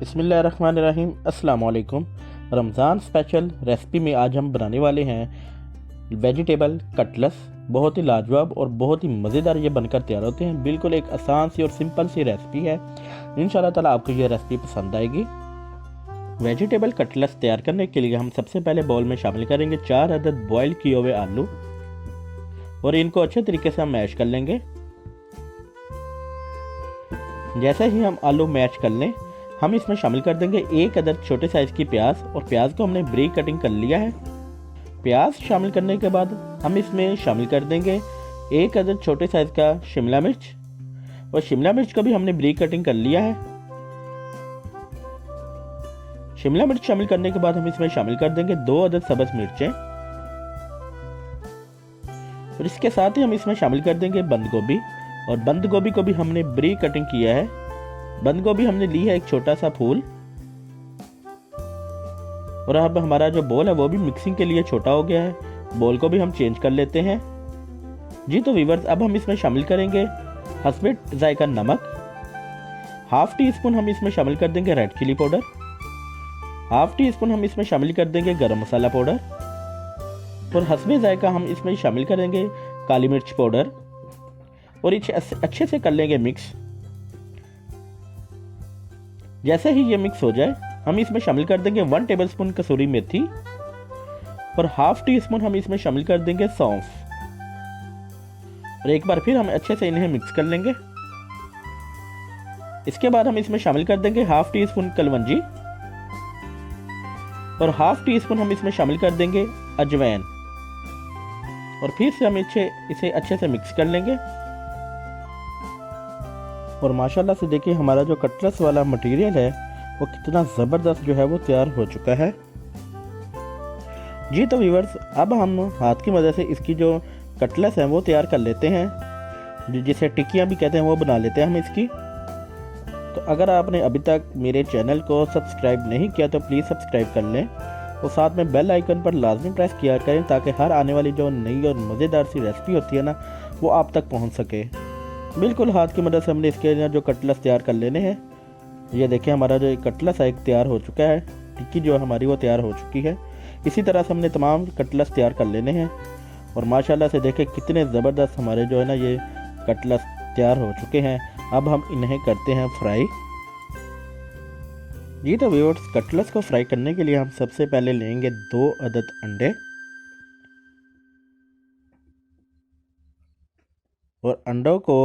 बिस्मिल्लाहिर्रहमानिर्रहीम। अस्सलाम वालेकुम। रमज़ान स्पेशल रेसिपी में आज हम बनाने वाले हैं वेजिटेबल कटलेट्स। बहुत ही लाजवाब और बहुत ही मज़ेदार ये बनकर तैयार होते हैं। बिल्कुल एक आसान सी और सिंपल सी रेसिपी है। इंशाल्लाह ताला आपको ये रेसिपी पसंद आएगी। वेजिटेबल कटलेट्स तैयार करने के लिए हम सबसे पहले बाउल में शामिल करेंगे 4 अदद बॉयल किए हुए आलू और इनको अच्छे तरीके से हम मैश कर लेंगे। जैसे ही हम आलू मैश कर लें, हम इसमें शामिल कर देंगे 1 अदद छोटे साइज की प्याज और प्याज को हमने ब्रीक कटिंग कर लिया है। प्याज शामिल करने के बाद हम इसमें शामिल कर देंगे 1 अदद छोटे साइज का शिमला मिर्च और शिमला मिर्च को भी हमने ब्रीक कटिंग कर लिया है। शिमला मिर्च शामिल करने के बाद हम इसमें शामिल कर देंगे 2 अदद सब्ज मिर्चें और इसके साथ ही हम इसमें शामिल कर देंगे बंद गोभी और बंद गोभी को भी हमने ब्रीक कटिंग किया है। बंद गोभी हमने ली है एक छोटा सा फूल और अब हमारा जो बोल है वो भी मिक्सिंग के लिए छोटा हो गया है। बोल को भी हम चेंज कर लेते हैं जी। तो व्यूअर्स, अब हम इसमें शामिल करेंगे हस्बे जायका नमक। हाफ टी स्पून हम इसमें शामिल कर देंगे red chilli powder. Half teaspoon हम इसमें शामिल कर देंगे गरम मसाला पाउडर और हस्बे जायका हम इसमें शामिल करेंगे काली मिर्च पाउडर और इसे अच्छे से कर लेंगे मिक्स। जैसे ही ये मिक्स हो जाए, हम इसमें शामिल कर देंगे 1 टेबलस्पून कसूरी मेथी और हाफ टी स्पून हम इसमें शामिल कर देंगे सौंफ और एक बार फिर हम अच्छे से इन्हें मिक्स कर लेंगे। इसके बाद हम इसमें शामिल कर देंगे हाफ टी स्पून कलवंजी और हाफ टी स्पून हम इसमें शामिल कर देंगे अजवाइन और फिर से हम इसे अच्छे से मिक्स कर लेंगे। और माशाल्लाह से देखिए हमारा जो कटलेट्स वाला मटेरियल है वो कितना ज़बरदस्त जो है वो तैयार हो चुका है जी। तो व्यूअर्स, अब हम हाथ की मदद से इसकी जो कटलेट्स हैं वो तैयार कर लेते हैं, जिसे टिक्कियाँ भी कहते हैं, वो बना लेते हैं हम इसकी। तो अगर आपने अभी तक मेरे चैनल को सब्सक्राइब नहीं किया तो प्लीज़ सब्सक्राइब कर लें और साथ में बेल आइकन पर लाजमी प्रेस किया करें ताकि हर आने वाली जो नई और मज़ेदार सी रेसिपी होती है ना, वो आप तक पहुँच सके। बिल्कुल हाथ की मदद से हमने इसके जो कटलेट्स तैयार कर लेने हैं। ये देखिए हमारा जो कटलेट्स है तैयार हो चुका है। टिक्की जो हमारी वो तैयार हो चुकी है। इसी तरह से हमने तमाम कटलेट्स तैयार कर लेने हैं और माशाल्लाह से देखें कितने ज़बरदस्त हमारे जो है ना ये कटलेट्स तैयार हो चुके हैं। अब हम इन्हें करते हैं फ्राई जी। तो व्यूअर्स, कटलेट्स को फ्राई करने के लिए हम सबसे पहले लेंगे 2 अदद अंडे और अंडों को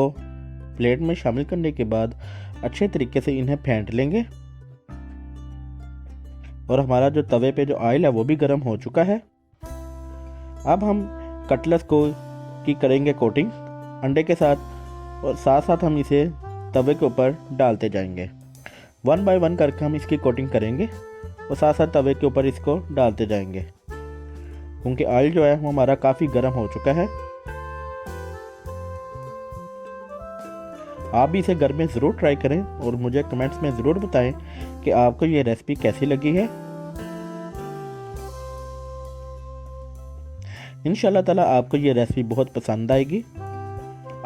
प्लेट में शामिल करने के बाद अच्छे तरीके से इन्हें फेंट लेंगे और हमारा जो तवे पे जो ऑयल है वो भी गर्म हो चुका है। अब हम कटलेट्स की करेंगे कोटिंग अंडे के साथ और साथ साथ हम इसे तवे के ऊपर डालते जाएंगे। 1 बाय 1 करके हम इसकी कोटिंग करेंगे और साथ साथ तवे के ऊपर इसको डालते जाएंगे क्योंकि ऑयल जो है वो हमारा काफ़ी गर्म हो चुका है। आप भी इसे घर में ज़रूर ट्राई करें और मुझे कमेंट्स में ज़रूर बताएं कि आपको ये रेसिपी कैसी लगी है। इंशाल्लाह ताला आपको ये रेसिपी बहुत पसंद आएगी।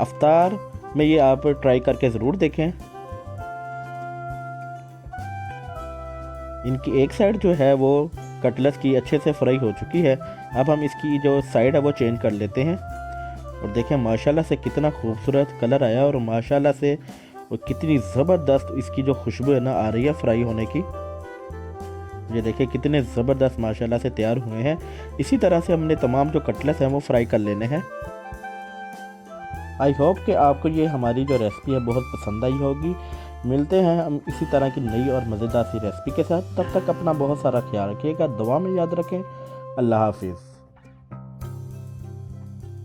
अफ्तार में ये आप ट्राई करके ज़रूर देखें। इनकी एक साइड जो है वो कटलेट्स की अच्छे से फ्राई हो चुकी है। अब हम इसकी जो साइड है वो चेंज कर लेते हैं और देखें माशाल्लाह से कितना खूबसूरत कलर आया और माशाल्लाह से वो कितनी ज़बरदस्त इसकी जो खुशबू है ना आ रही है फ्राई होने की। ये देखें कितने ज़बरदस्त माशाल्लाह से तैयार हुए हैं। इसी तरह से हमने तमाम जो कटलेट्स हैं वो फ्राई कर लेने हैं। आई होप कि आपको ये हमारी जो रेसिपी है बहुत पसंद आई होगी। मिलते हैं हम इसी तरह की नई और मज़ेदार सी रेसिपी के साथ। तब तक अपना बहुत सारा ख्याल रखिएगा, दुआ में याद रखें। अल्लाह हाफिज़।